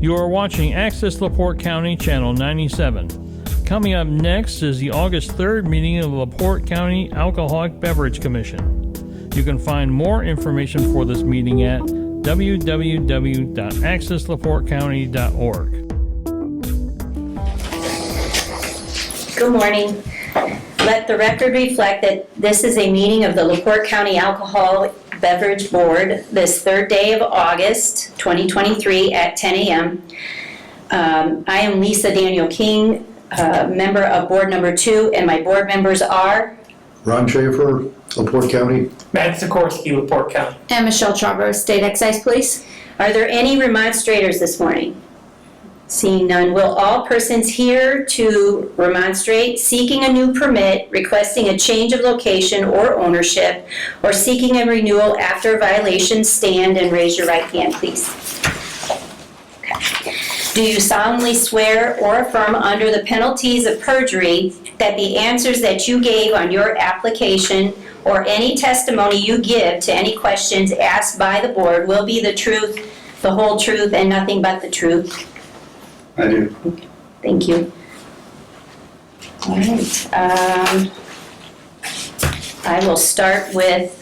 You are watching Access LaPorte County Channel 97. Coming up next is the August 3rd meeting of the LaPorte County Alcoholic Beverage Commission. You can find more information for this meeting at www.accesslaportecounty.org. Good morning. Let the record reflect that this is a meeting of the LaPorte County Alcoholic Beverage Board this third day of August 2023 at 10 a.m. I am Lisa Daniel King, member of board number 2, and my board members are Ron Schaefer, LaPorte County. Matt Sikorsky, LaPorte County. And Michelle Charbonneau, State Excise Police. Are there any remonstrators this morning? Seeing none, will all persons here to remonstrate, seeking a new permit, requesting a change of location or ownership, or seeking a renewal after a violation, stand and raise your right hand, please. Okay. Do you solemnly swear or affirm under the penalties of perjury that the answers that you gave on your application or any testimony you give to any questions asked by the board will be the truth, the whole truth, and nothing but the truth? I do. Okay, thank you. All right. I will start with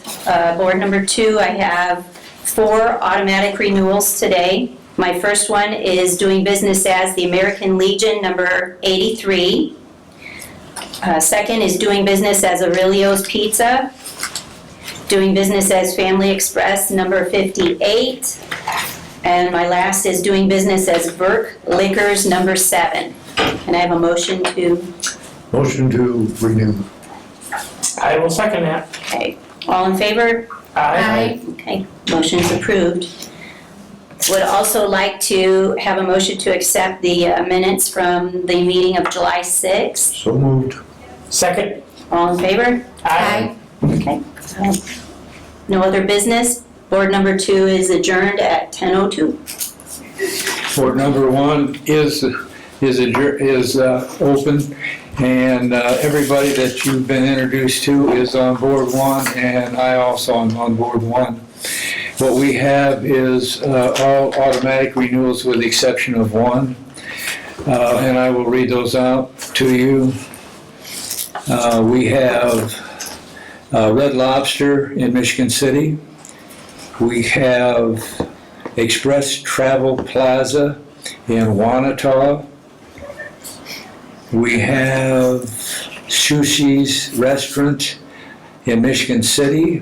board number 2. I have 4 automatic renewals today. My first one is doing business as the American Legion, number 83. Second is doing business as Aurelio's Pizza. Doing business as Family Express, number 58. And my last is doing business as Burke Liquors, number 7. Can I have a motion to? Motion to renew. I will second that. Okay. All in favor? Aye. Okay, motion is approved. Would also like to have a motion to accept the minutes from the meeting of July 6th. So moved. Second. All in favor? Aye. Okay. No other business. Board number 2 is adjourned at 10:02. Board number 1 is open, and everybody that you've been introduced to is on board 1, and I also am on board 1. What we have is all automatic renewals with the exception of 1, and I will read those out to you. We have Red Lobster in Michigan City. We have Express Travel Plaza in Wanata. We have Sushi's Restaurant in Michigan City.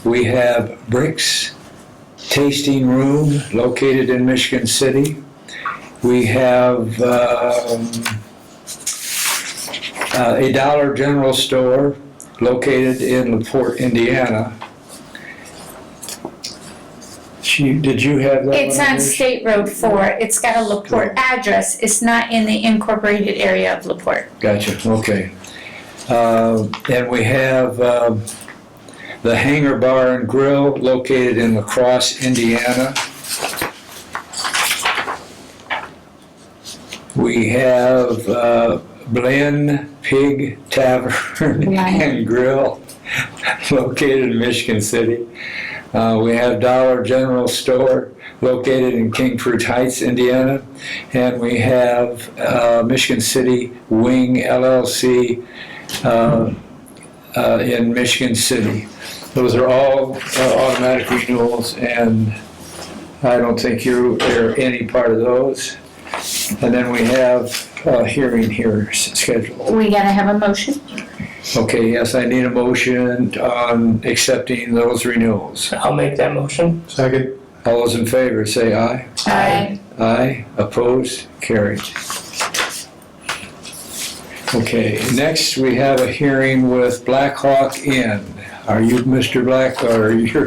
We have Bricks Tasting Room located in Michigan City. We have a Dollar General Store located in LaPorte, Indiana. Did you have that? It's on State Road 4. It's got a LaPorte address. It's not in the incorporated area of LaPorte. Gotcha, okay. And we have the Hangar Bar and Grill located in La Crosse, Indiana. We have Blend Pig Tavern and Grill located in Michigan City. We have Dollar General Store located in King Fruit Heights, Indiana. And we have Michigan City Wing LLC in Michigan City. Those are all automatic renewals, and I don't think you're any part of those. And then we have a hearing here scheduled. We gotta have a motion. Okay, yes, I need a motion on accepting those renewals. I'll make that motion. Second. All those in favor say aye. Aye. Aye, opposed, carried. Okay, next we have a hearing with Black Hawk Inn. Are you Mr. Black, or you're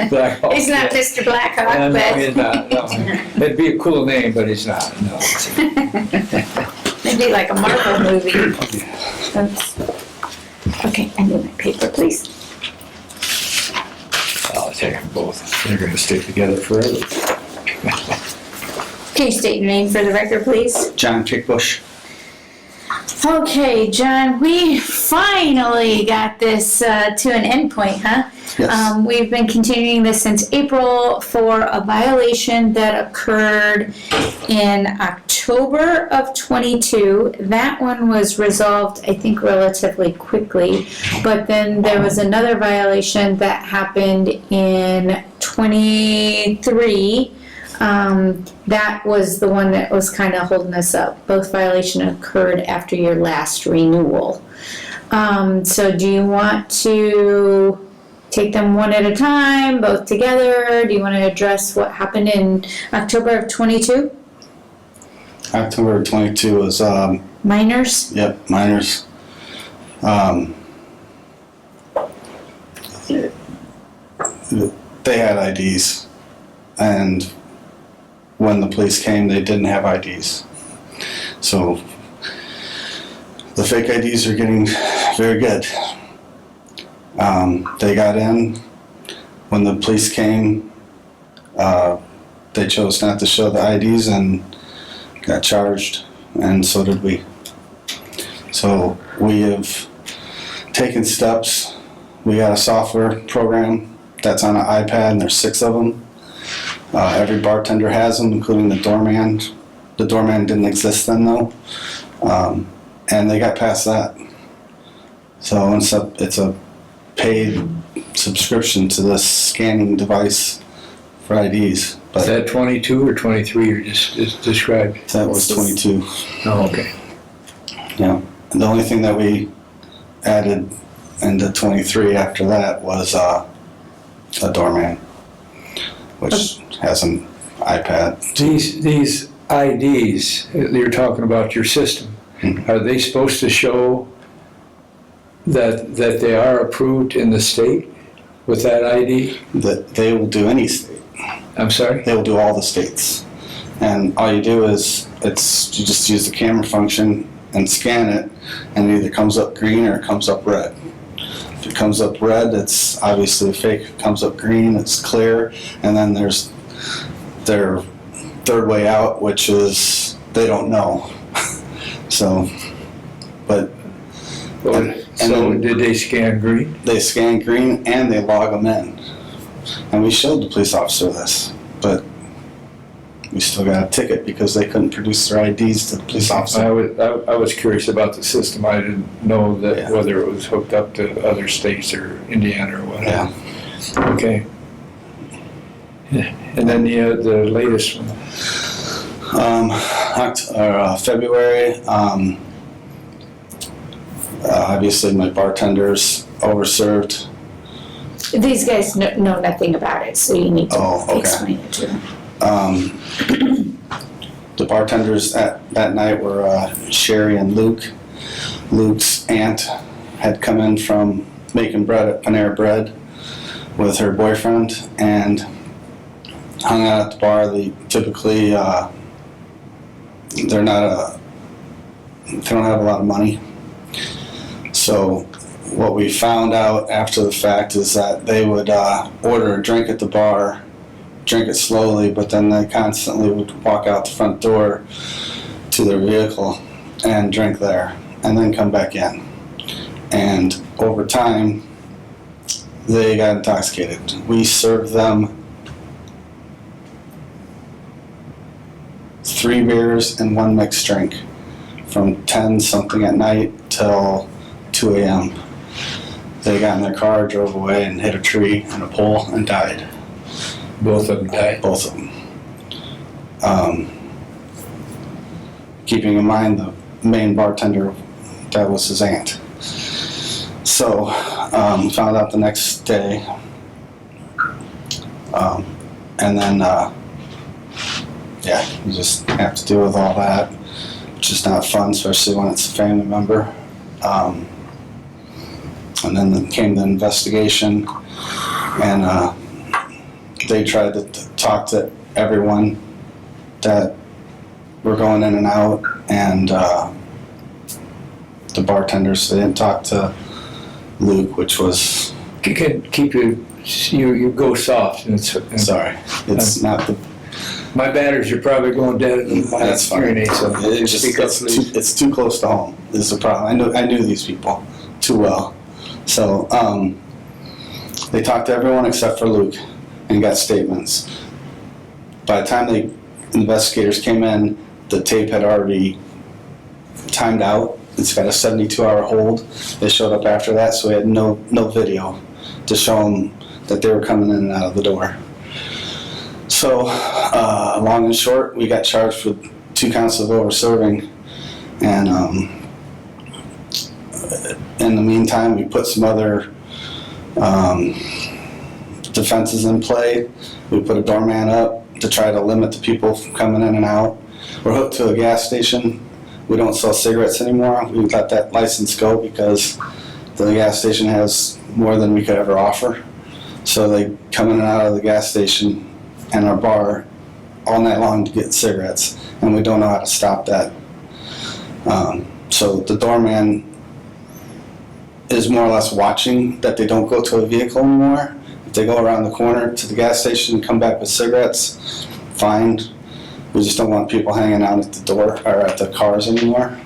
Black Hawk? He's not Mr. Blackhawk, No, but he's not, no. It'd be a cool name, but he's not, no. it'd be like a Marvel movie. Oops. Okay, I need my paper, please. I'll take them both. They're gonna stick together forever. Can you state your name for the record, please? John Kickbush. Okay, John, we finally got this to an end point, huh? Yes. We've been continuing this since April for a violation that occurred in October of '22. That one was resolved, I think, relatively quickly. But then there was another violation that happened in '23. That was the one that was kind of holding us up. Both violations occurred after your last renewal. So do you want to take them one at a time, both together? Do you want to address what happened in October of '22? October 22 was, Minors? yep, minors. They had IDs, and when the police came, they didn't have IDs. So the fake IDs are getting very good. They got in. When the police came, they chose not to show the IDs and got charged, and so did we. So we have taken steps. We got a software program that's on an iPad, and there's 6 of them. Every bartender has them, including the doorman. The doorman didn't exist then, though, and they got past that. So it's a paid subscription to this scanning device for IDs. Is But that 22 or 23 you just described? that was 22. Oh, okay. Yeah. And the only thing that we added into 23 after that was a doorman, which has an iPad. These IDs, you're talking about your system, are they supposed to show that they are approved in the state with that ID? That they will do any state. I'm sorry? They will do all the states. And all you do is you just use the camera function and scan it, and it either comes up green or it comes up red. If it comes up red, it's obviously fake. If it comes up green, it's clear. And then there's their third way out, which is they don't know. So, but So did they scan green? they scan green and they log them in. And we showed the police officer this, but we still got a ticket because they couldn't produce their IDs to the police officer. I was curious about the system. I didn't know that Yeah. whether it was hooked up to other states or Indiana or whatever. Yeah. Okay. Yeah. And then the latest one. February, obviously my bartender's overserved. These guys know nothing about it, so you need to Oh, okay. explain it to them. The bartenders that night were Sherry and Luke. Luke's aunt had come in from making bread at Panera Bread with her boyfriend and hung out at the bar. They typically they don't have a lot of money. So what we found out after the fact is that they would order a drink at the bar, drink it slowly, but then they constantly would walk out the front door to their vehicle and drink there and then come back in. And over time, they got intoxicated. We served them 3 beers and 1 mixed drink from 10 something at night till 2 a.m. They got in their car, drove away, and hit a tree and a pole and died. Both of them died. Both of them. Keeping in mind the main bartender, that was his aunt. So, found out the next day. And then, yeah, you just have to deal with all that, which is not fun, especially when it's a family member. And then came the investigation, and they tried to talk to everyone that were going in and out, and the bartenders. They didn't talk to Luke, which was You can keep you go soft. And sorry. It's not the My batteries are probably going dead in my That's fine. hearing aid, so It's just, speak up, it's please. it's too close to home, is the problem. I knew these people too well. So, they talked to everyone except for Luke and got statements. By the time the investigators came in, the tape had already timed out. It's got a 72-hour hold. They showed up after that, so we had no video to show them that they were coming in and out of the door. So, long and short, we got charged with 2 counts of over-serving, and in the meantime, we put some other defenses in play. We put a doorman up to try to limit the people from coming in and out. We're hooked to a gas station. We don't sell cigarettes anymore. We let that license go because the gas station has more than we could ever offer. So they come in and out of the gas station and our bar all night long to get cigarettes, and we don't know how to stop that. So the doorman is more or less watching that they don't go to a vehicle anymore. If they go around the corner to the gas station and come back with cigarettes, fine. We just don't want people hanging out at the door or at the cars anymore.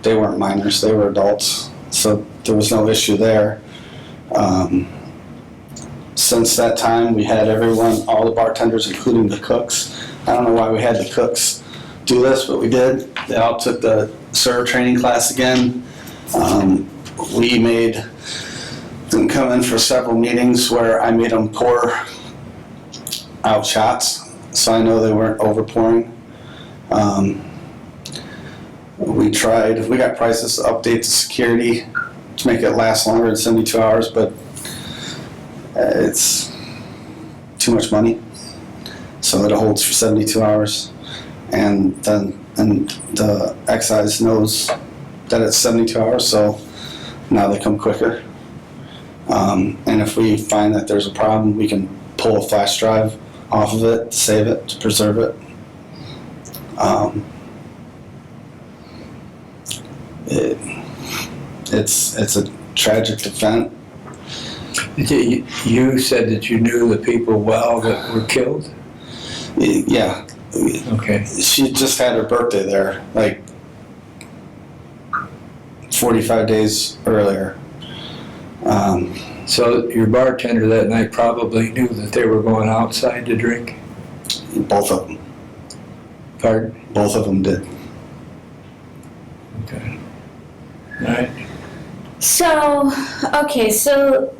They weren't minors; they were adults, so there was no issue there. Since that time, we had everyone, all the bartenders, including the cooks. I don't know why we had the cooks do this, but we did. They all took the server training class again. We made them come in for several meetings where I made them pour out shots, so I know they weren't over pouring. We got prices to update the security to make it last longer than 72 hours, but it's too much money. So it holds for 72 hours. And the excise knows that it's 72 hours, so now they come quicker. And if we find that there's a problem, we can pull a flash drive off of it, save it, to preserve it. It's a tragic event. You said that you knew the people well that were killed? Yeah. Okay. She just had her birthday there, like 45 days earlier. So your bartender that night probably knew that they were going outside to drink? Both of them. Pardon? Both of them did. Okay. All right. So, okay, so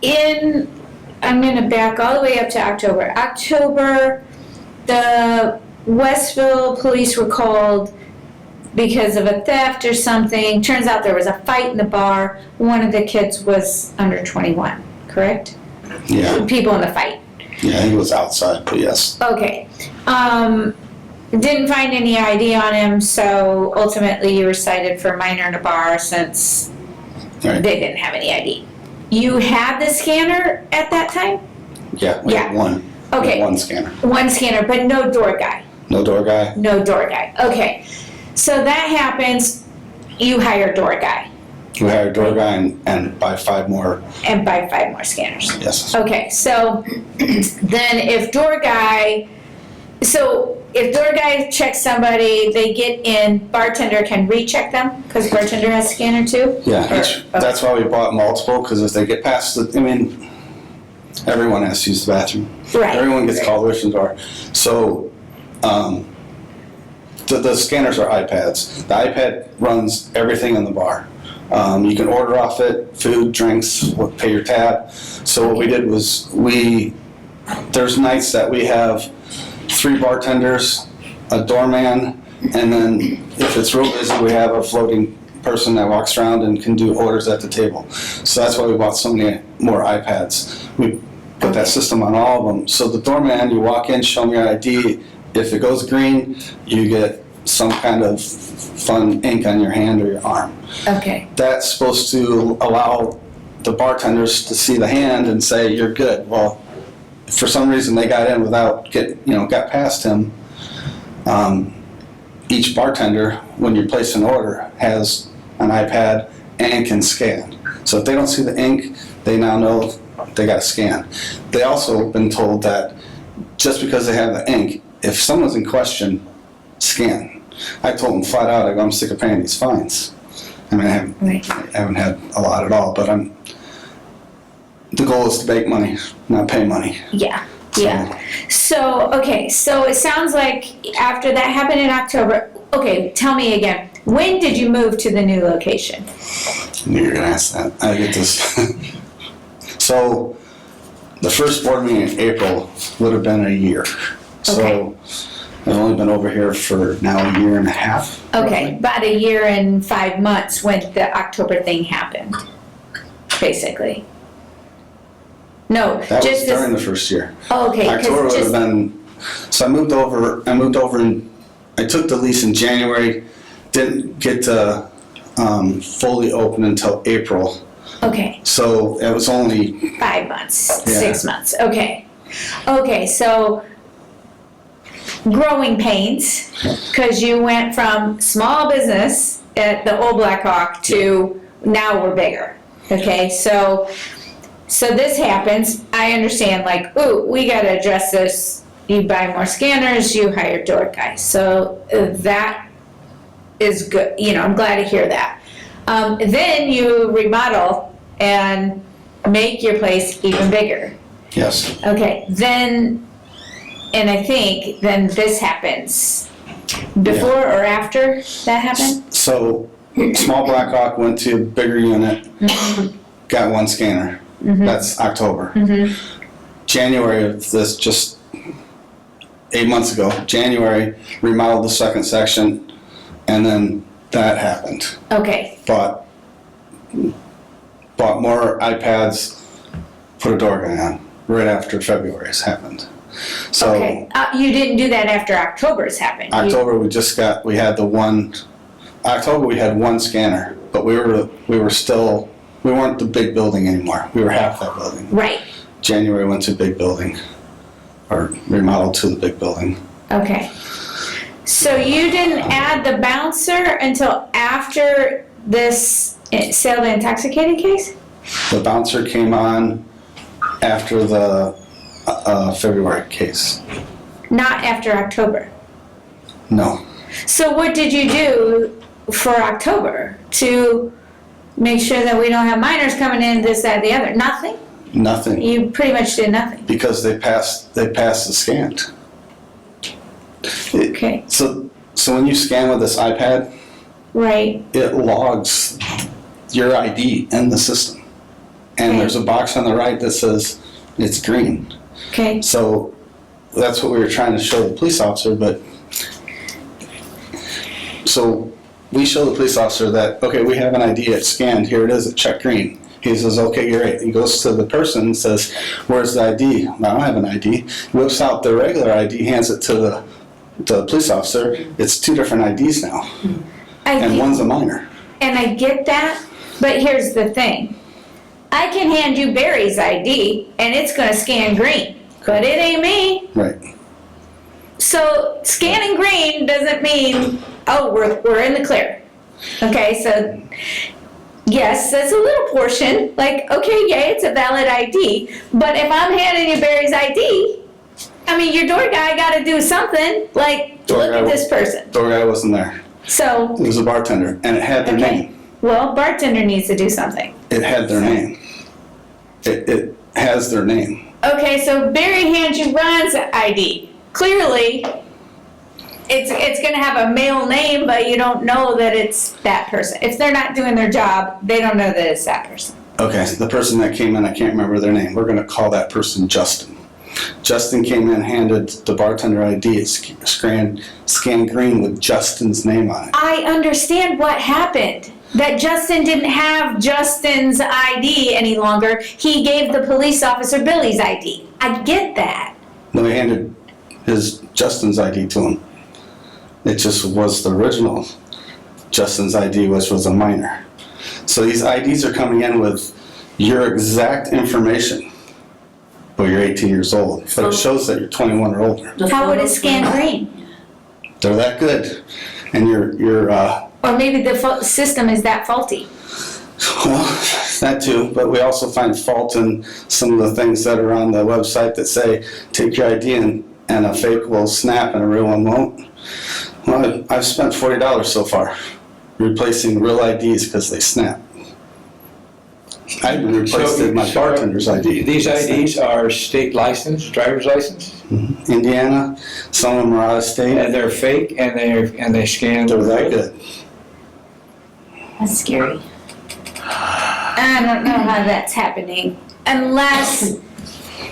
I'm gonna back all the way up to October. October, the Westville police were called because of a theft or something. Turns out there was a fight in the bar. One of the kids was under 21, correct? Yeah. People in the fight. Yeah, he was outside, but yes. Okay. Didn't find any ID on him, so ultimately you were cited for minor in a bar since Right. they didn't have any ID. You had the scanner at that time? Yeah, we had Yeah. one. Okay. One scanner. One scanner, but no door guy. No door guy. No door guy. Okay. So that happens, you hire door guy We hired a door guy and buy 5 more. and buy 5 more scanners. Yes. Okay, so then if door guy checks somebody, they get in, bartender can recheck them, because bartender has scanner too? Yeah, Or- that's why we bought multiple, because if they get past everyone has to use the bathroom. Right. Everyone gets called away from the door. So, the scanners are iPads. The iPad runs everything in the bar. You can order off it, food, drinks, pay your tab. So what we did was there's nights that we have 3 bartenders, a doorman, and then if it's real busy, we have a floating person that walks around and can do orders at the table. So that's why we bought so many more iPads. We put that system on all of them. So the doorman, you walk in, show me your ID. If it goes green, you get some kind of fun ink on your hand or your arm. Okay. That's supposed to allow the bartenders to see the hand and say, you're good. Well, if for some reason they got in without got past him, each bartender, when you place an order, has an iPad and can scan. So if they don't see the ink, they now know they got to scan. They also been told that just because they have the ink, if someone's in question, scan. I told them flat out, I'm sick of paying these fines. I mean, I haven't had a lot at all, but the goal is to make money, not pay money. Yeah. Yeah. So, okay, so it sounds like after that happened in October, okay, tell me again, when did you move to the new location? I knew you were going to ask that. I get this. So, the first board meeting in April would have been a year. So, I've only been over here for now a year and a half. Okay, about a year and 5 months when the October thing happened, basically. No, That was just during the first year. Oh, okay, October because would have just, been, so I moved over and I took the lease in January, didn't get to fully open until April. okay, So it was only, 5 months, Yeah. 6 months, okay. Okay, so growing pains, because you went from small business at the old Blackhawk to now we're bigger, okay? So this happens, I understand, like, ooh, we gotta address this. You buy more scanners, you hire door guys. So that is good, I'm glad to hear that. Then you remodel and make your place even bigger. yes, Okay, then, and I think then this happens. Before or after that happened? so small Blackhawk went to a bigger unit, got one scanner. That's October. January of this, just 8 months ago, January, remodeled the second section, and then that happened. Okay, Bought more iPads, put a door guy on, right after February's happened. So okay. You didn't do that after October's happened? October, we had one scanner, but we weren't the big building anymore. We were half that building. Right, January went to big building, or remodeled to the big building. okay. So you didn't add the bouncer until after this sale to intoxicated case? The bouncer came on after the February case. Not after October? No, So what did you do for October to make sure that we don't have minors coming in, this, that, the other? Nothing? nothing, You pretty much did nothing? because they passed the scan. Okay, So when you scan with this iPad, right, it logs your ID in the system. And Okay. there's a box on the right that says it's green. okay, So that's what we were trying to show the police officer, but so we show the police officer that, okay, we have an ID, it's scanned, here it is, it checked green. He says, okay, you're right. He goes to the person and says, where's the ID? I don't have an ID. Whips out the regular ID, hands it to the police officer. It's two different IDs now, and one's a minor. And I get that, but here's the thing. I can hand you Barry's ID and it's gonna scan green, but it ain't me. Right. So scanning green doesn't mean, oh, we're in the clear. Okay, so yes, that's a little portion, like, okay, yeah, it's a valid ID, but if I'm handing you Barry's ID, I mean, your door guy gotta do something, like, Door look guy at this person. Door guy wasn't there. So, It was a bartender, and it had their okay, name. well, bartender needs to do something. It had their name. It has their name. Okay, so Barry hands you Ron's ID. Clearly, it's gonna have a male name, but you don't know that it's that person. If they're not doing their job, they don't know that it's that person. Okay, the person that came in, I can't remember their name. We're gonna call that person Justin. Justin came in, handed the bartender ID, it scanned green with Justin's name on it. I understand what happened. That Justin didn't have Justin's ID any longer. He gave the police officer Billy's ID. I get that. No, he handed Justin's ID to him. It just was the original Justin's ID, which was a minor. So these IDs are coming in with your exact information, but you're 18 years old. But it shows that you're 21 or older. How would it scan green? They're that good. And Or maybe the system is that faulty. well, That too, but we also find fault in some of the things that are on the website that say, take your ID and a fake will snap and a real one won't. Well, I've spent $40 so far replacing real IDs because they snap. I even replaced my bartender's ID. These IDs are state license, driver's license, Indiana, some of them are out of state. and they're fake, and they scan. They're that good. That's scary. I don't know how that's happening unless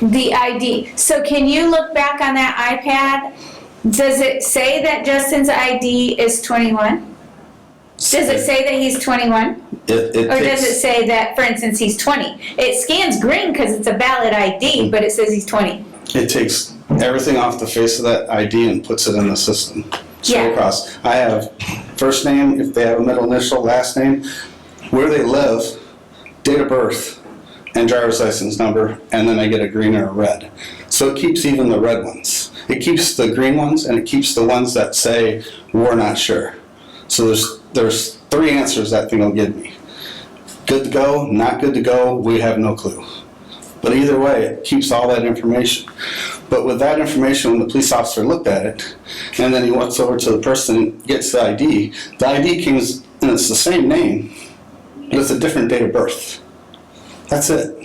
the ID. So can you look back on that iPad? Does it say that Justin's ID is 21? Does it say that he's 21? It Or does it takes, say that, for instance, he's 20? It scans green because it's a valid ID, but it says he's 20. it takes everything off the face of that ID and puts it in the system. Straight Yeah. across. I have first name, if they have a middle initial, last name, where they live, date of birth, and driver's license number, and then I get a green or a red. So it keeps even the red ones. It keeps the green ones, and it keeps the ones that say, we're not sure. So there's 3 answers that thing will give me. Good to go, not good to go, we have no clue. But either way, it keeps all that information. But with that information, when the police officer looked at it, and then he walks over to the person and gets the ID comes, and it's the same name, but it's a different date of birth. That's it.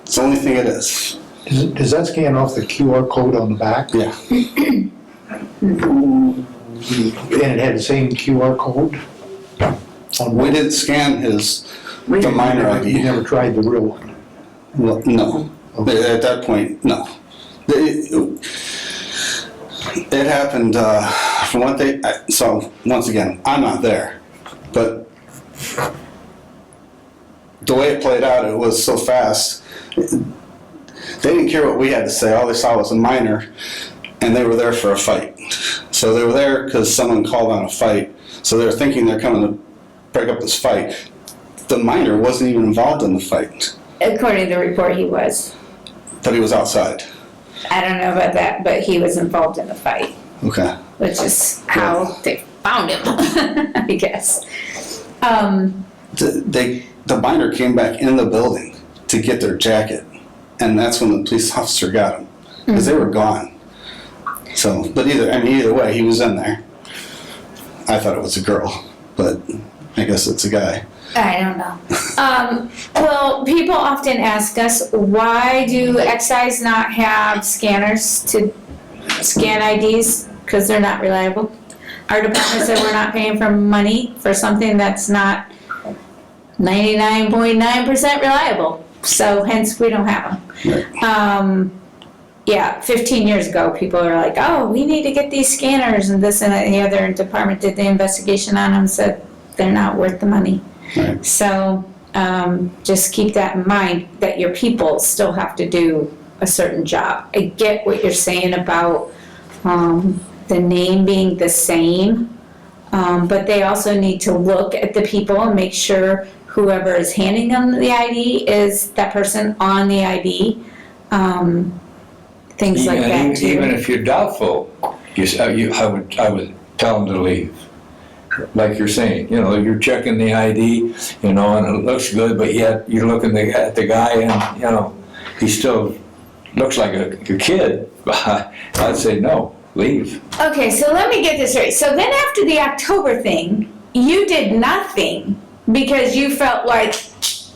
It's the only thing it is. Does that scan off the QR code on the back? Yeah. And it had the same QR code? We didn't scan the minor You ID. never tried the real one? Well, no. At that point, no. It happened, from what so once again, I'm not there, but the way it played out, it was so fast. They didn't care what we had to say. All they saw was a minor, and they were there for a fight. So they were there because someone called on a fight. So they were thinking they're coming to break up this fight. The minor wasn't even involved in the fight, According to the report, he was. but he was outside. I don't know about that, but he was involved in the fight, Okay. which is how they found him, I guess. The minor came back in the building to get their jacket, and that's when the police officer got him, because they were gone. So, but either way, he was in there. I thought it was a girl, but I guess it's a guy. I don't know. Well, people often ask us, why do excise not have scanners to scan IDs? Because they're not reliable. Our department said we're not paying for money for something that's not 99.9% reliable. So hence we don't have them. Right. Yeah, 15 years ago, people were like, oh, we need to get these scanners and this and that. And the other department did the investigation on them and said they're not worth the money. Right. So just keep that in mind, that your people still have to do a certain job. I get what you're saying about the name being the same, but they also need to look at the people and make sure whoever is handing them the ID is that person on the ID. Things like that too. Even if you're doubtful, I would tell them to leave. Like you're saying, you're checking the ID, and it looks good, but yet you're looking at the guy, and he still looks like a kid. I'd say no, leave. Okay, so let me get this right. So then after the October thing, you did nothing because you felt like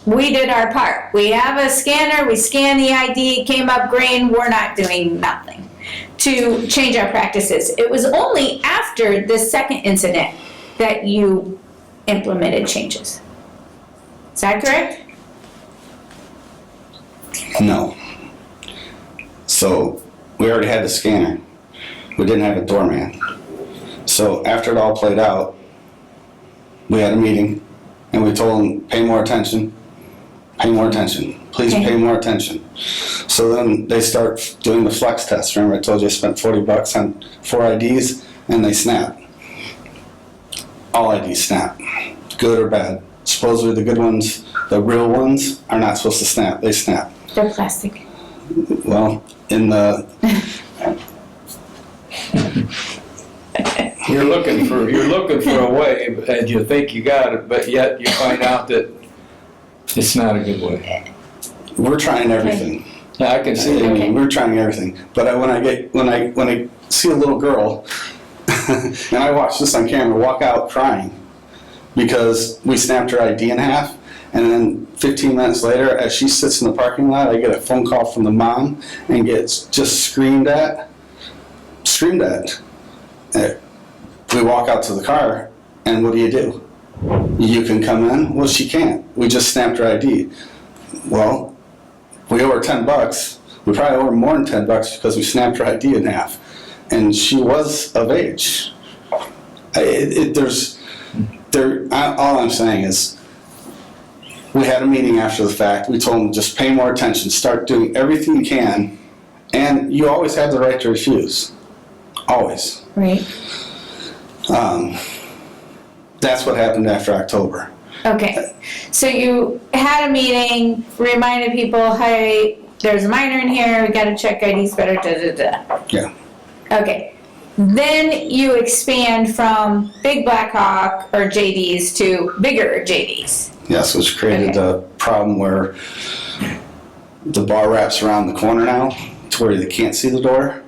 we did our part. We have a scanner, we scanned the ID, it came up green, we're not doing nothing to change our practices. It was only after the second incident that you implemented changes. Is that correct? No. So we already had the scanner. We didn't have a doorman. So after it all played out, we had a meeting and we told them, pay more attention, please Okay. pay more attention. So then they start doing the flex test. Remember I told you I spent $40 on 4 IDs and they snap. All IDs snap, good or bad. Supposedly the good ones, the real ones, are not supposed to snap, they snap. They're plastic. Well, in the, You're looking for a way, and you think you got it, but yet you find out that It's not a good way. We're trying everything. Yeah, I can see I it. mean, we're trying everything. But when I see a little girl, and I watch this on camera, walk out crying because we snapped her ID in half, and then 15 minutes later, as she sits in the parking lot, I get a phone call from the mom and gets just screamed at. We walk out to the car, and what do? You can come in? Well, she can't. We just snapped her ID. Well, we owe her $10. We probably owe her more than $10 because we snapped her ID in half. And she was of age. All I'm saying is, we had a meeting after the fact. We told them just pay more attention, start doing everything you can, and you always have the right to refuse. Always. Right. That's what happened after October. Okay, so you had a meeting, reminded people, hey, there's a minor in here, we gotta check IDs better, Yeah. Okay, then you expand from big Black Hawk or JDs to bigger JDs. Yes, which created the problem where the bar wraps around the corner now to where they can't see the door.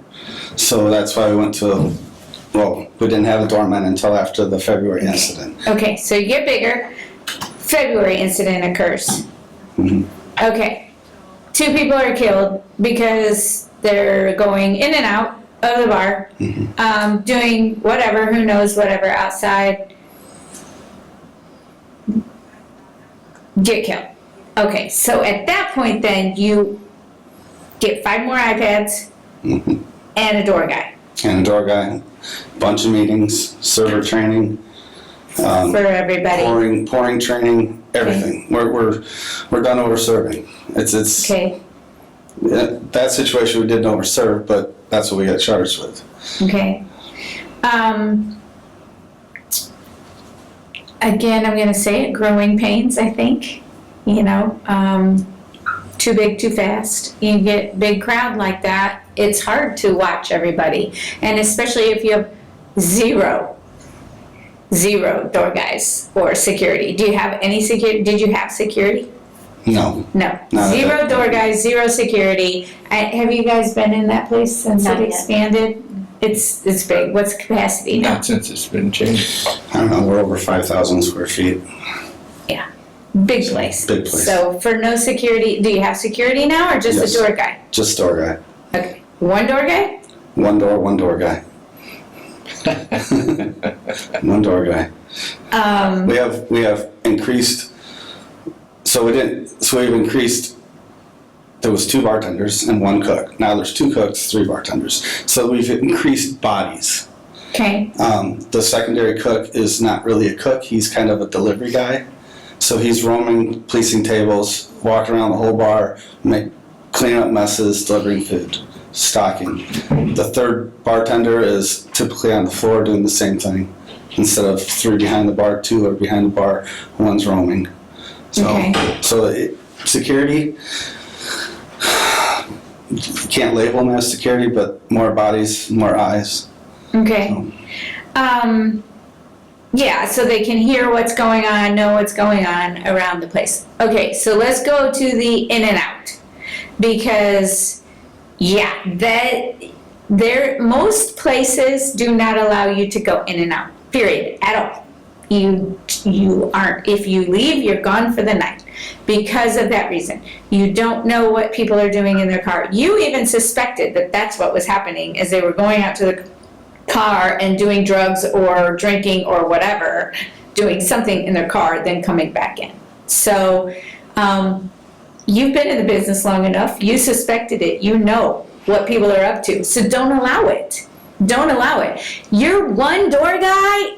So that's why we went to, we didn't have a doorman until after the February incident. Okay, so you get bigger, February incident occurs. Mhm. Okay, 2 people are killed because they're going in and out of the bar, doing whatever, who knows, whatever, outside. Get killed. Okay, so at that point then, you get 5 more iPads and a door guy And a door guy, bunch of meetings, server training, for everybody. pouring training, everything. We're done over serving. It's Okay, that situation we didn't overserve, but that's what we got charged with. okay. Again, I'm gonna say it, growing pains, I think. You know, too big, too fast. You get big crowd like that, it's hard to watch everybody. And especially if you have zero door guys or security. Do you have any security? Did you have security? No. No. No, Zero door guys, zero security. Have you guys been in that place since Not it yet. expanded? It's big. What's the capacity now? Not since it's been changed. I don't know, we're over 5,000 square feet. Big place. Big place. So for no security, do you have security now or just Yes. a door guy? Just door guy. Okay. One door guy? One door guy. One door guy. We have increased, we've increased, there was 2 bartenders and 1 cook. Now there's 2 cooks, 3 bartenders. So we've increased bodies. Okay. The secondary cook is not really a cook, he's kind of a delivery guy. So he's roaming, policing tables, walking around the whole bar, cleaning up messes, delivering food, stocking. The 3rd bartender is typically on the floor doing the same thing. Instead of 3 behind the bar, 2 are behind the bar, 1's roaming. Okay. Security, you can't label them as security, but more bodies, more eyes. Okay. Yeah, so they can hear what's going on, know what's going on around the place. Okay, so let's go to the in and out. Because, most places do not allow you to go in and out, period, at all. You aren't, if you leave, you're gone for the night. Because of that reason. You don't know what people are doing in their car. You even suspected that that's what was happening as they were going out to the car and doing drugs or drinking or whatever, doing something in their car, then coming back in. So, you've been in the business long enough, you suspected it, you know what people are up to, so don't allow it. Don't allow it. Your one door guy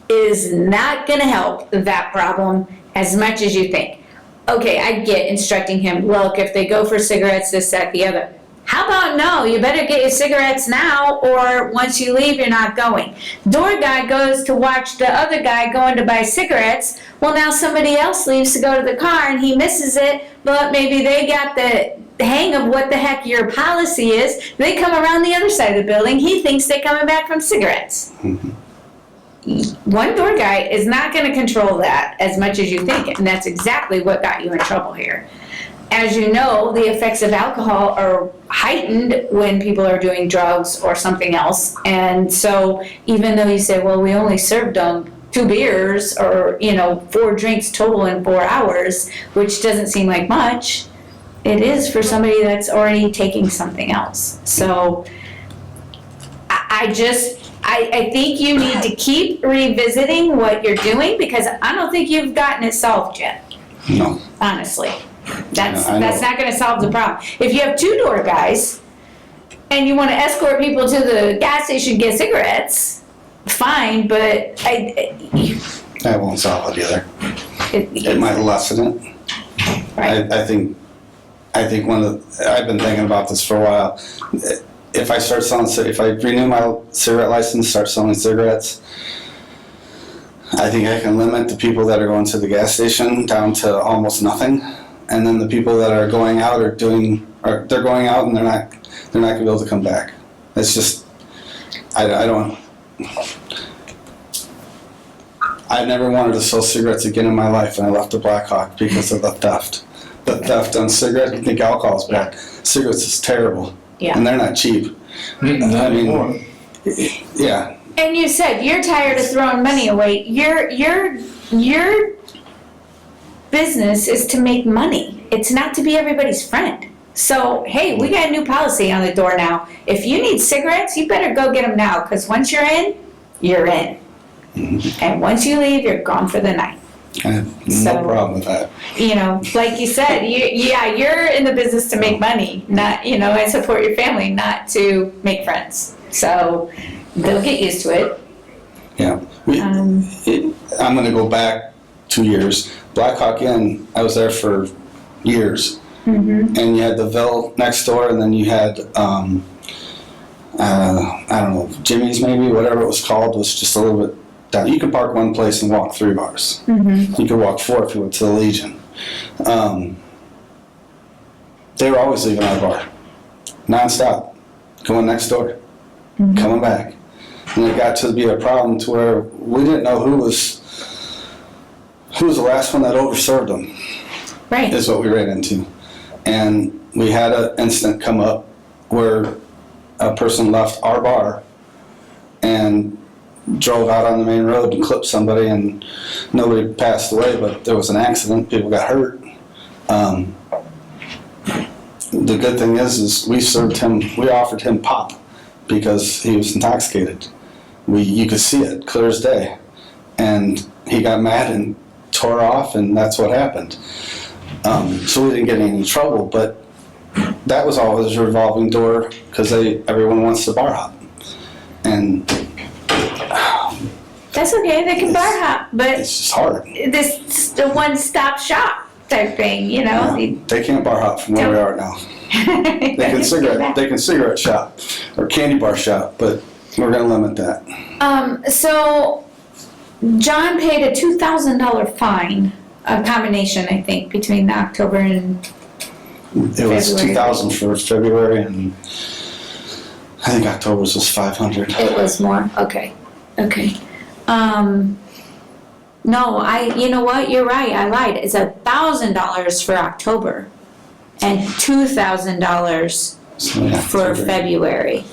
is not gonna help that problem as much as you think. Okay, I get instructing him, look, if they go for cigarettes, this, that, the other. How about no, you better get your cigarettes now, or once you leave, you're not going. Door guy goes to watch the other guy going to buy cigarettes. Well, now somebody else leaves to go to the car and he misses it, but maybe they got the hang of what the heck your policy is. They come around the other side of the building. He thinks they're coming back from cigarettes. Mhm. one door guy is not gonna control that as much as you think, and that's exactly what got you in trouble here. As you know, the effects of alcohol are heightened when people are doing drugs or something else. And so even though you say, well, we only served them 2 beers or, 4 drinks total in 4 hours, which doesn't seem like much, it is for somebody that's already taking something else. So I think you need to keep revisiting what you're doing, because I don't think you've gotten it solved yet, No. honestly. That's I know. not gonna solve the problem. If you have 2 door guys and you wanna escort people to the gas station to get cigarettes, fine, but That won't solve it either. It might lessen it. right, I think I've been thinking about this for a while. If I start selling, if I renew my cigarette license, start selling cigarettes, I think I can limit the people that are going to the gas station down to almost nothing. And then the people that are going out they're going out and they're not gonna be able to come back. It's just, I never wanted to sell cigarettes again in my life, and I left the Black Hawk because of the theft. The theft on cigarettes, you think alcohol's bad. Cigarettes is terrible. Yeah. And they're not cheap. Not anymore. Yeah. and you said you're tired of throwing money away. Your business is to make money. It's not to be everybody's friend. So, hey, we got a new policy on the door now. If you need cigarettes, you better go get them now, because once you're in, you're in. And once you leave, you're gone for the night. I have So- no problem with that. Like you said, you're in the business to make money, not, and support your family, not to make friends. So they'll get used to it. Yeah. I'm gonna go back 2 years. Black Hawk Inn, I was there for years. And you had the Ville next door, and then you had, I don't know, Jimmy's maybe, whatever it was called, was just a little bit down. You could park one place and walk 3 bars. You could walk 4 if you went to the Legion. They were always leaving our bar, nonstop, going next door, coming back. And it got to be a problem to where we didn't know who was the last one that overserved them, Right. is what we ran into. And we had an incident come up where a person left our bar and drove out on the main road and clipped somebody, and nobody passed away, but there was an accident, people got hurt. The good thing is we offered him pop because he was intoxicated. You could see it clear as day. And he got mad and tore off, and that's what happened. So we didn't get in any trouble, but that was always a revolving door because everyone wants to bar hop. And That's okay, they can bar hop, but it's just hard. this is the one-stop shop type thing, They can't bar hop from where we are now. They can cigarette shop or candy bar shop, but we're gonna limit that. So John paid a $2,000 fine, a combination, I think, between October and, It was February. 2,000 for February, and I think October's was 500. it was more, okay. No, you know what, you're right, I lied, it's $1,000 for October and $2,000 So, yeah, for February.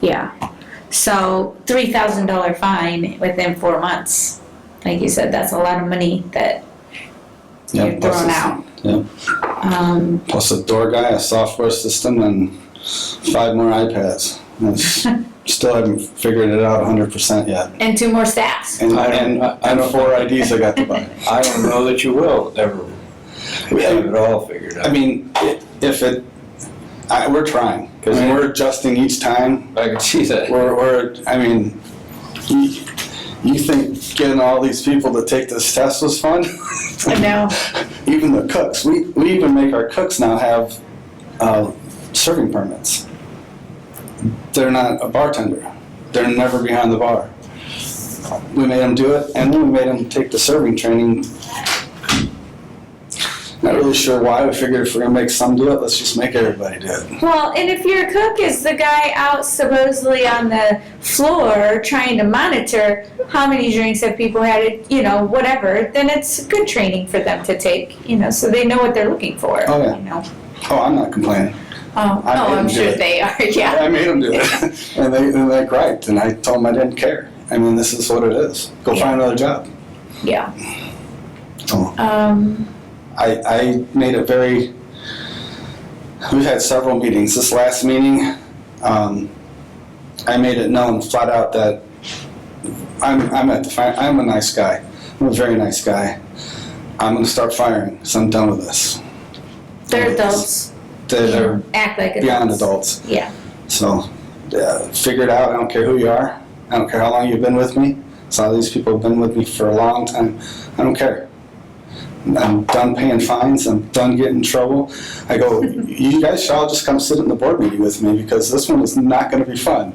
Yeah, so $3,000 fine within 4 months. Like you said, that's a lot of money that Yep, you're plus thrown it's- out. Yep. Plus a door guy, a software system, and 5 more iPads. Still haven't figured it out 100% yet. And 2 more staffs. And, I don't- 4 IDs I got to buy. I don't know that you will ever have it all figured out. I mean, we're trying, because we're adjusting each time. I can see that. You think getting all these people to take this test was fun? I know. Even the cooks, we even make our cooks now have serving permits. They're not a bartender. They're never behind the bar. We made them do it, and then we made them take the serving training. Not really sure why. We figured if we're gonna make some do it, let's just make everybody do it. Well, and if your cook is the guy out supposedly on the floor trying to monitor how many drinks have people had, whatever, then it's good training for them to take, so they know what they're looking for. Oh, yeah. Oh, I'm not complaining. Oh, I made I'm them do sure it. they are, yeah. I made them do it, and they griped, and I told them I didn't care. I mean, this is what it is. Go find another job. Yeah. So I made it very. We've had several meetings. This last meeting, I made it known flat out that I'm a nice guy. I'm a very nice guy. I'm going to start firing, so I'm done with this. They're adults. They're Act like adults. beyond adults. Yeah. So, figure it out. I don't care who you are. I don't care how long you've been with me. Some of these people have been with me for a long time. I don't care. I'm done paying fines. I'm done getting in trouble. I go, you guys should all just come sit in the board meeting with me because this one is not going to be fun.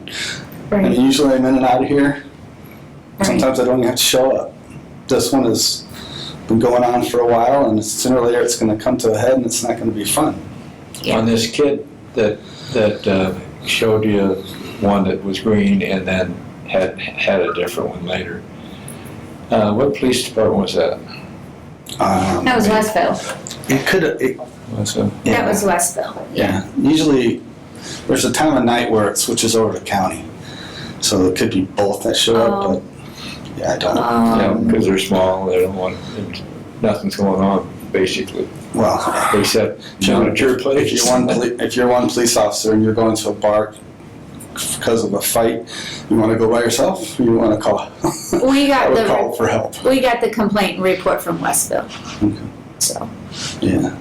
I mean, Right. usually I'm in and out of here. Right. Sometimes I don't even have to show up. This one has been going on for a while, and sooner or later it's going to come to a head, and it's not going to be fun. Yeah. On this kid that showed you one that was green and then had a different one later. What police department was that? That was Westville. It could have. That was Westville. Yeah. Usually, there's a time of night where it switches over to county, so it could be both that show up. Oh. But yeah, I don't. Yeah, because they're small, they don't want, nothing's going on, basically, Well, except monitor place. if you're one police officer and you're going to a bar because of a fight, you want to go by yourself, or you want to call? We I got would call the for help. we got the complaint and report from Westville. So. Yeah.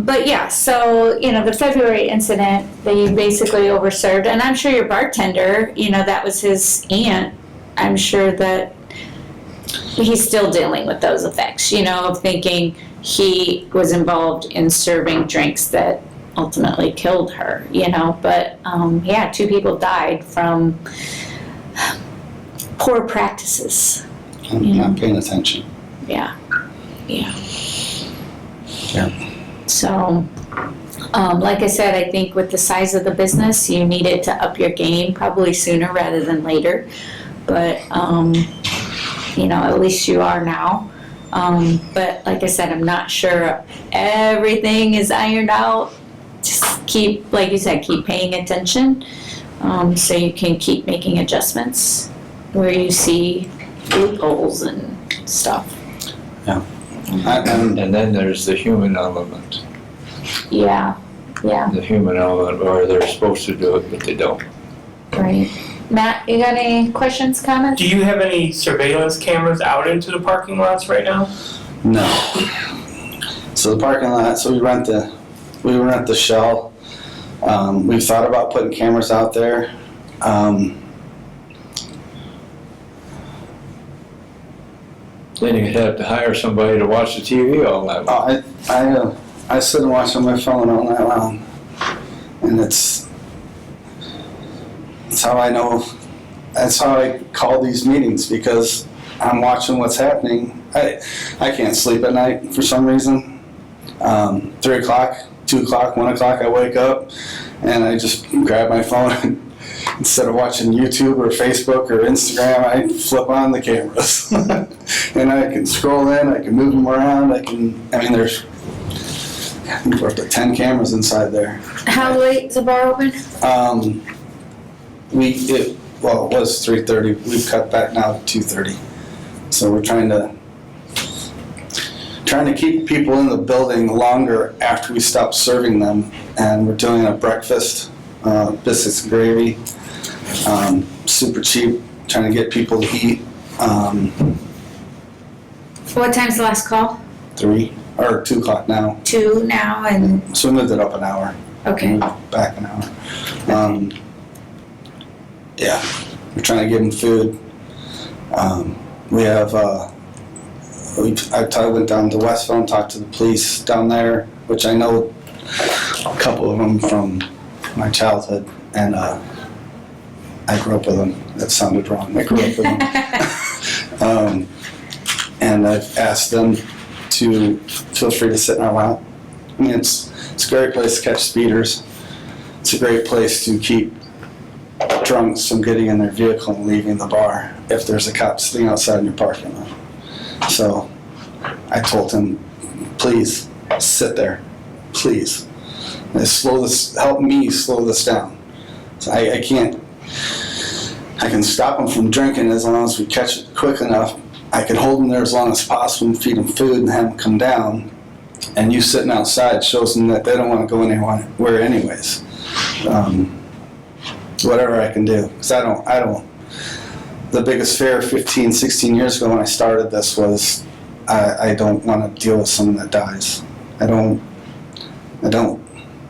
But yeah, so, the February incident, they basically overserved, and I'm sure your bartender, that was his aunt, I'm sure that he's still dealing with those effects, of thinking he was involved in serving drinks that ultimately killed her, but, 2 people died from poor practices. I'm not paying attention. Yeah. Yeah. So, like I said, I think with the size of the business, you needed to up your game probably sooner rather than later. But, at least you are now. But like I said, I'm not sure everything is ironed out. Just keep, like you said, keep paying attention so you can keep making adjustments where you see loopholes and stuff. Yeah. And And then there's the human element. Yeah, The human element, or they're supposed to do it, but they don't. right. Matt, you got any questions, comments? Do you have any surveillance cameras out into the parking lots right now? no. So the parking lot. So we rent the shell. We've thought about putting cameras out there. Then you'd have to hire somebody to watch the TV all night long. I sit and watch on my phone all night long, and it's how I know. That's how I call these meetings, because I'm watching what's happening. I can't sleep at night for some reason. 3 o'clock, 2 o'clock, 1 o'clock, I wake up and I just grab my phone and instead of watching YouTube or Facebook or Instagram, I flip on the cameras. And I can scroll in, I can move them around, there's we're up to 10 cameras inside there. How late is the bar open? It was 3:30. We've cut back now to 2:30. So we're trying to keep people in the building longer after we stop serving them, and we're doing a breakfast, biscuits and gravy, super cheap, trying to get people to eat. What time's the last call? 2 o'clock now. 2 now and, So we moved it up an hour. okay. Back an hour. Yeah, we're trying to give them food. We have, I went down to Westville and talked to the police down there, which I know a couple of them from my childhood, and I grew up with them. That sounded wrong. I grew up with them. And I've asked them to feel free to sit in our lap. I mean, it's a great place to catch speeders. It's a great place to keep drunks from getting in their vehicle and leaving the bar if there's a cop sitting outside in your parking lot. So I told him, please sit there, please. And help me slow this down. So I can stop them from drinking as long as we catch it quick enough. I can hold them there as long as possible and feed them food and have them come down. And you sitting outside shows them that they don't want to go anywhere anyways. Whatever I can do. Because I don't. The biggest fear 15, 16 years ago when I started this was I don't want to deal with someone that dies. I don't.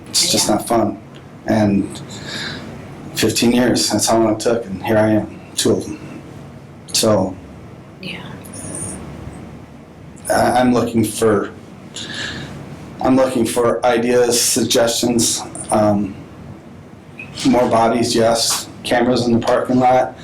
It's just not fun. And 15 years, that's how long it took, and here I am, 2 of them. So, Yeah. I'm looking for ideas, suggestions, more bodies, yes. Cameras in the parking lot.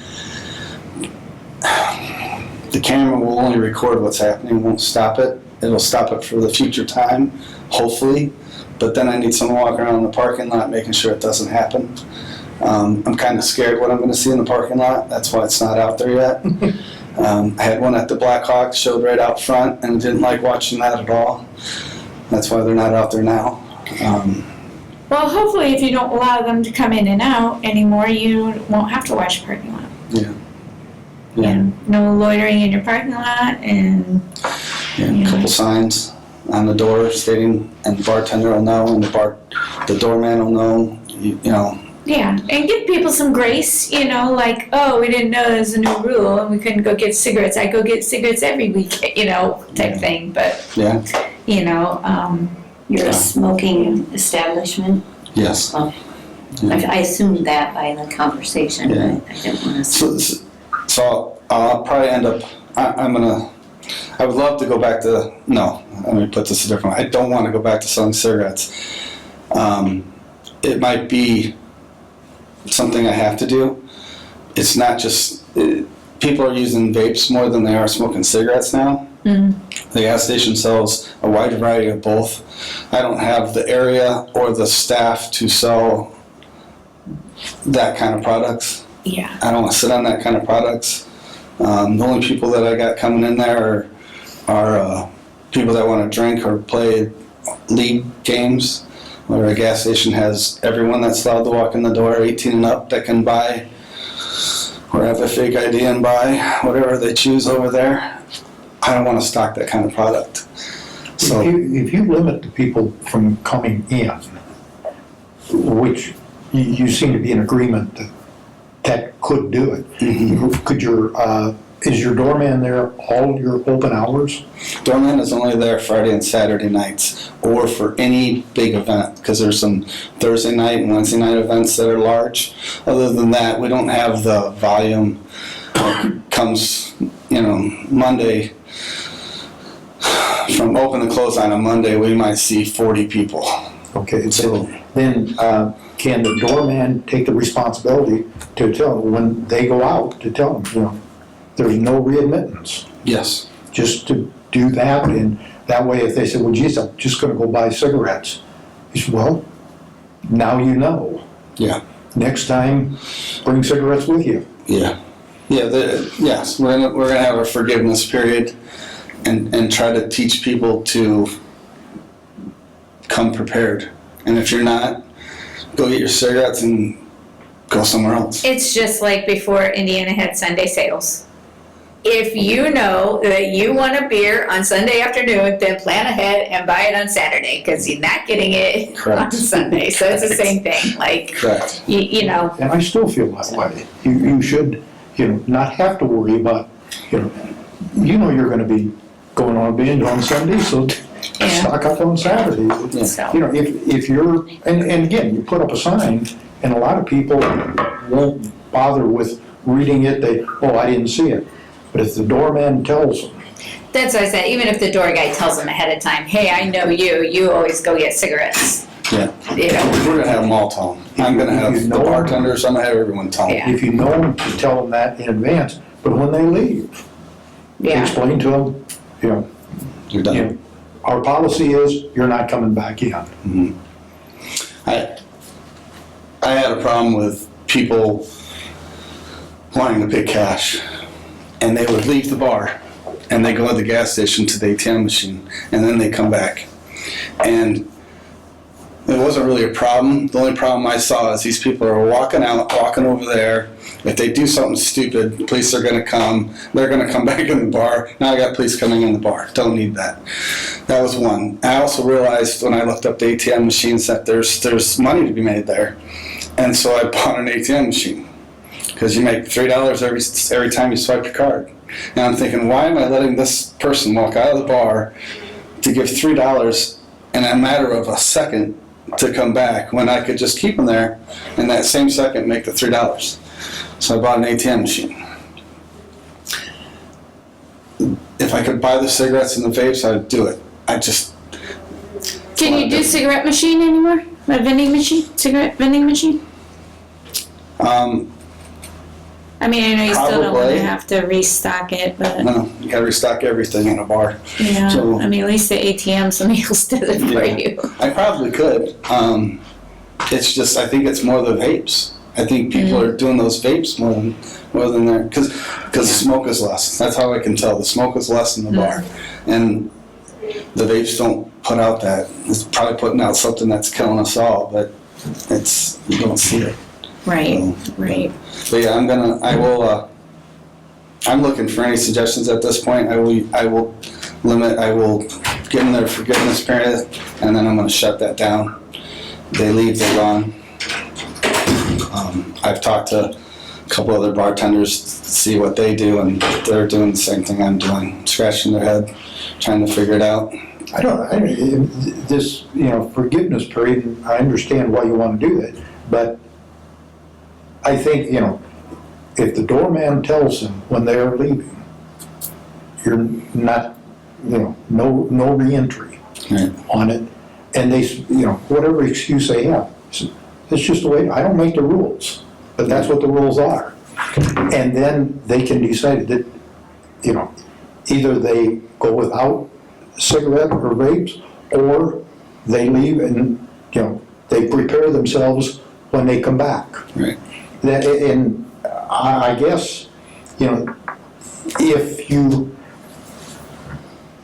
The camera will only record what's happening, won't stop it. It'll stop it for the future time, hopefully. But then I need someone walking around the parking lot making sure it doesn't happen. I'm kind of scared what I'm going to see in the parking lot. That's why it's not out there yet. I had one at the Blackhawk, showed right out front, and didn't like watching that at all. That's why they're not out there now. Well, hopefully if you don't allow them to come in and out anymore, you won't have to watch the parking lot. Yeah. And no loitering in your parking lot and... Yeah, a couple signs on the door stating, and the bartender will know, and the doorman will know, you know. Yeah, and give people some grace, like, oh, we didn't know there was a new rule and we couldn't go get cigarettes. I go get cigarettes every week, type thing. But, Yeah, You're a smoking establishment? yes. Oh, I assumed that by the conversation, Yeah. but I didn't want to. So I'll probably end up, I would love to go back to, no, let me put this a different way. I don't want to go back to selling cigarettes. It might be something I have to do. It's not just, people are using vapes more than they are smoking cigarettes now. Mm-hmm. The gas station sells a wide variety of both. I don't have the area or the staff to sell that kind of products. Yeah. I don't want to sit on that kind of products. The only people that I got coming in there are people that want to drink or play league games, where a gas station has everyone that's allowed to walk in the door, 18 and up, that can buy or have a fake ID and buy whatever they choose over there. I don't want to stock that kind of product. So If you limit the people from coming in, which you seem to be in agreement that could do it, could is your doorman there all your open hours? doorman is only there Friday and Saturday nights, or for any big event, because there's some Thursday night and Wednesday night events that are large. Other than that, we don't have the volume that comes, Monday. From open to close on a Monday, we might see 40 people. Okay, So, then can the doorman take the responsibility to tell them when they go out, to tell them, there's no readmittance? yes, Just to do that, and that way if they say, well, geez, I'm just gonna go buy cigarettes. He said, well, now you know. yeah, Next time, bring cigarettes with you. yeah. Yes, we're gonna have a forgiveness period and try to teach people to come prepared. And if you're not, go get your cigarettes and go somewhere else. It's just like before Indiana had Sunday sales. If you know that you want a beer on Sunday afternoon, then plan ahead and buy it on Saturday, because you're not getting it Correct. on Sunday. So it's the same thing, like, Correct. you know. And I still feel that way. You should, not have to worry about, you're gonna be going on a binge on Sunday, so Yeah. stock up on Saturday. So, If you're, and again, you put up a sign, and a lot of people won't bother with reading it, I didn't see it. But if the doorman tells them, that's what I said, even if the door guy tells them ahead of time, hey, I know you always go get cigarettes. Yeah. Yeah. We're gonna have them all tell them. I'm gonna have the bartenders, I'm gonna have everyone tell them. Yeah. if you know them, to tell them that in advance, but when they leave, Yeah. explain to them, You're done. our policy is you're not coming back in. I had a problem with people wanting to pay cash, and they would leave the bar, and they go to the gas station to the ATM machine, and then they come back. And it wasn't really a problem. The only problem I saw is these people are walking out, walking over there. If they do something stupid, the police are going to come. They're going to come back in the bar. Now I got police coming in the bar. Don't need that. That was one. I also realized when I looked up the ATM machines that there's money to be made there. And so I bought an ATM machine because you make $3 every time you swipe your card. And I'm thinking, why am I letting this person walk out of the bar to give $3 in a matter of a second to come back when I could just keep them there and that same second make the $3. So I bought an ATM machine. If I could buy the cigarettes and the vapes, I'd do it. Can you do cigarette machine anymore? A vending machine? Cigarette vending machine? I mean, I know you still don't want to Probably. have to restock it, but, No, you gotta restock everything in a bar. yeah, So- I mean, at least the ATM, somebody else did it for Yeah. you. I probably could. It's just, I think it's more the vapes. I think people are doing those vapes more than there, because the smoke is less. That's how I can tell. The smoke is less in the bar. And the vapes don't put out that. It's probably putting out something that's killing us all, but you don't see it. Right, right. But yeah, I'm looking for any suggestions at this point. I will give them their forgiveness period, and then I'm gonna shut that down. They leave, they're gone. I've talked to a couple other bartenders to see what they do, and they're doing the same thing I'm doing, scratching their head, trying to figure it out. This, forgiveness period, I understand why you want to do that, but I think, if the doorman tells them when they're leaving, you're not, no reentry Right. on it, and they, whatever excuse they have, it's just the way, I don't make the rules, but that's what the rules are. And then they can decide that, either they go without cigarette or vapes, or they leave and, they prepare themselves when they come back. Right. And I guess, if you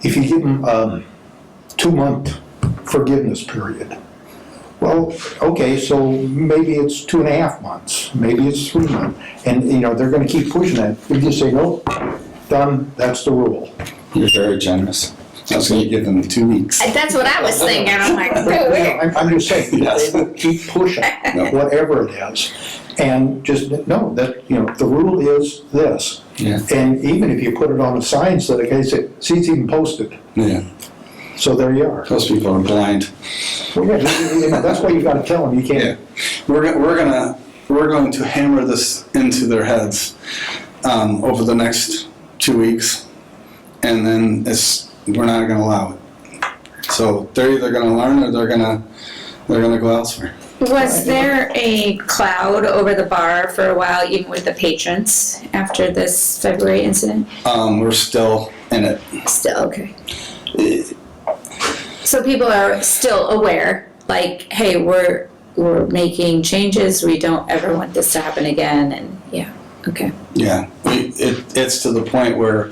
give them a 2-month forgiveness period, well, okay, so maybe it's 2.5 months, maybe it's 3 months, and, they're gonna keep pushing that. You just say, nope, done, that's the rule. You're very generous. I was gonna give them 2 weeks. That's what I was thinking, I'm like, I'm just saying, Yes. they will keep pushing, whatever it is. And just know that, the rule is this. Yeah. And even if you put it on a sign so the guy said, see, it's even posted. Yeah. So there you are. Those people are blind. Well, yeah, that's why you gotta tell them, you Yeah. can't. We're going to hammer this into their heads over the next 2 weeks, and then we're not going to allow it. So they're either going to learn or they're going to go elsewhere. Was there a cloud over the bar for a while, even with the patrons, after this February incident? We're still in it. Still, okay. So people are still aware, like, hey, we're making changes, we don't ever want this to happen again, and yeah, okay. Yeah, it's to the point where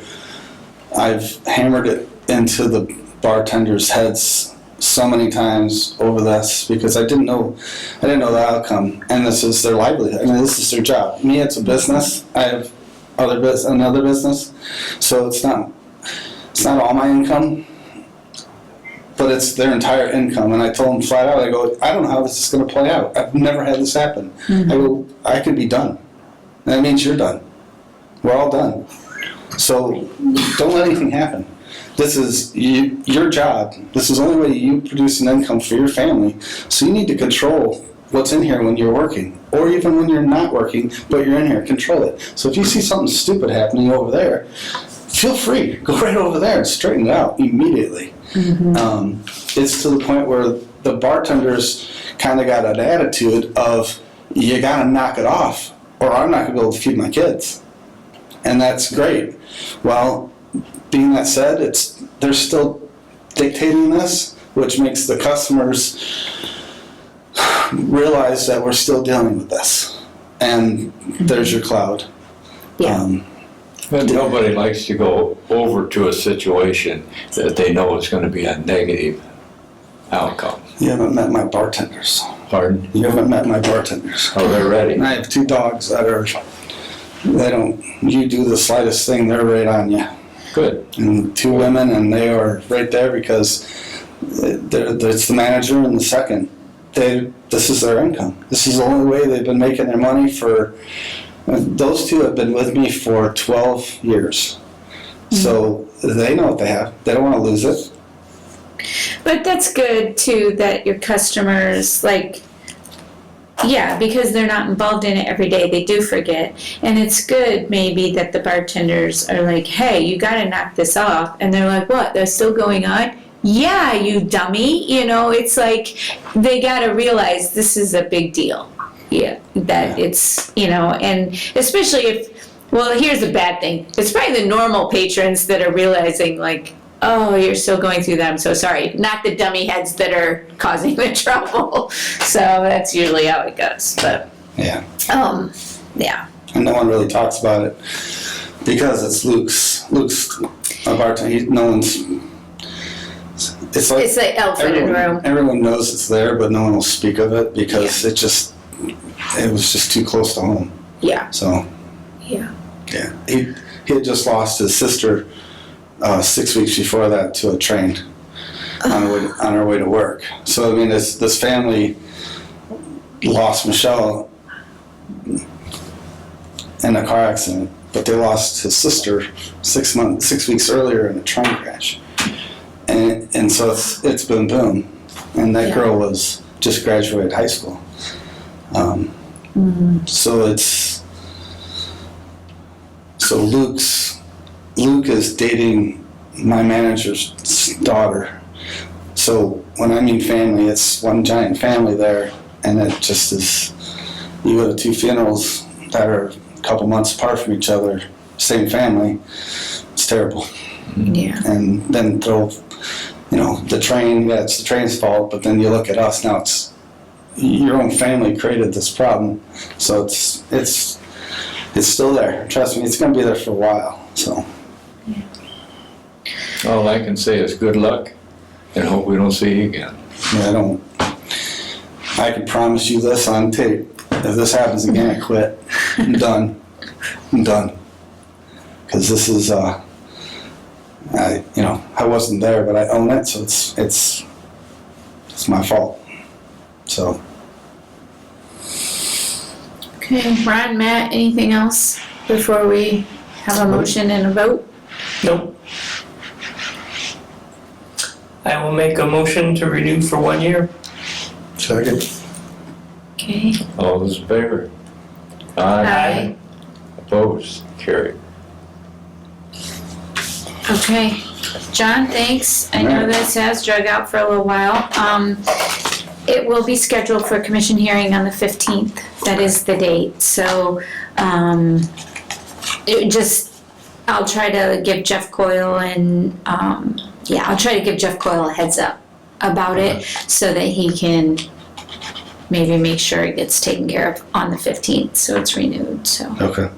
I've hammered it into the bartenders' heads so many times over this because I didn't know the outcome, and this is their livelihood. I mean, this is their job. Me, it's a business. I have another business, so it's not all my income, but it's their entire income. And I told them flat out, I go, I don't know how this is going to play out. I've never had this happen. I go, I could be done. And that means you're done. We're all done. So don't let anything happen. This is your job. This is the only way you produce an income for your family. So you need to control what's in here when you're working, or even when you're not working, but you're in here. Control it. So if you see something stupid happening over there, feel free. Go right over there and straighten it out immediately. It's to the point where the bartenders kind of got an attitude of, you got to knock it off, or I'm not going to be able to feed my kids. And that's great. Well, being that said, there's still dictating this, which makes the customers realize that we're still dealing with this. And there's your cloud. Yeah. But nobody likes to go over to a situation that they know is going to be a negative outcome. You haven't met my bartenders. Pardon? You haven't met my bartenders. Oh, they're ready. And I have 2 dogs that you do the slightest thing, they're right on you. Good. And 2 women, and they are right there because it's the manager and the second. This is their income. This is the only way they've been making their money for. Those 2 have been with me for 12 years. So they know what they have. They don't want to lose it. But that's good too, that your customers, like, yeah, because they're not involved in it every day, they do forget. And it's good maybe that the bartenders are like, hey, you gotta knock this off. And they're like, what, they're still going on? Yeah, you dummy. You know, it's like, they gotta realize this is a big deal. Yeah, that it's, you know, and especially if, well, here's the bad thing. It's probably the normal patrons that are realizing, like, oh, you're still going through that, I'm so sorry. Not the dummy heads that are causing the trouble. So that's usually how it goes, but, Yeah. yeah. And no one really talks about it because it's Luke's a bartender. No one's. It's like It's the elephant in the room. everyone knows it's there, but no one will speak of it because it was just too close to home. Yeah, So yeah. yeah, he had just lost his sister 6 weeks before that to a train on her way to work. So I mean, this family lost Michelle in a car accident, but they lost his sister 6 weeks earlier in a train crash. And so it's been boom. And that girl was just graduated high school. So Luke is dating my manager's daughter. So when I mean family, it's one giant family there, and it just is. You go to 2 funerals that are a couple months apart from each other, same family. It's terrible. Yeah. And then throw, the train. Yeah, it's the train's fault. But then you look at us now. It's your own family created this problem, so it's still there. Trust me, it's going to be there for a while. So. All I can say is good luck and hope we don't see you again. Yeah, I can promise you this on tape. If this happens again, I quit. I'm done. Because this is, I wasn't there, but I own it, so it's my fault. So. Okay, Ron, Matt, anything else before we have a motion and a vote? Nope. I will make a motion to renew for 1 year. Second. Okay. All those in favor? Aye. Opposed? Carried. Okay, John, thanks. I know this has drug out for a little while. It will be scheduled for a commission hearing on the 15th. That is the date. So, I'll try to give Jeff Coyle I'll try to give Jeff Coyle a heads up about it so that he can maybe make sure it gets taken care of on the 15th, so it's renewed, so. Okay.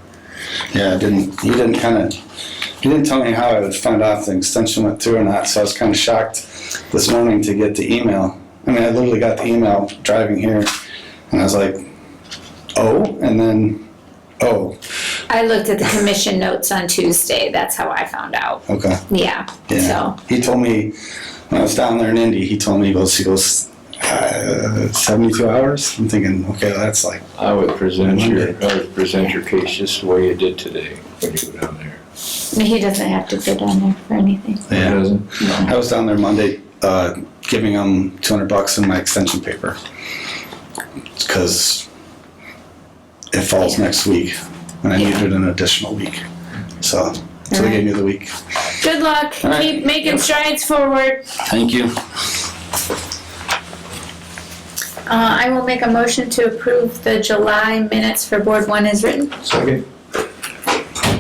Yeah, you didn't tell me how I would find out if the extension went through or not, so I was kind of shocked this morning to get the email. I mean, I literally got the email driving here, and I was like, oh, and then, oh. I looked at the commission notes on Tuesday, that's how I found out. Okay. Yeah, so. He told me, when I was down there in Indy, he told me, he goes, 72 hours? I'm thinking, okay, that's like. I would present your case just the way you did today when you were down there. He doesn't have to go down there for anything. Yeah. It doesn't? I was down there Monday, giving them $200 in my extension paper. Because it falls next week, and I needed an additional week. So they gave me the week. Good luck, All right. keep making strides forward. Thank you. I will make a motion to approve the July minutes for Board 1 as written. Second.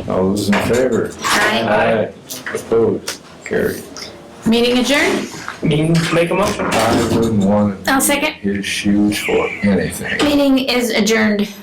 All those in favor? Aye. Opposed? Carried. Meeting adjourned. Meeting, make a motion. I wouldn't want to I'll second. his shoes for anything. Meeting is adjourned.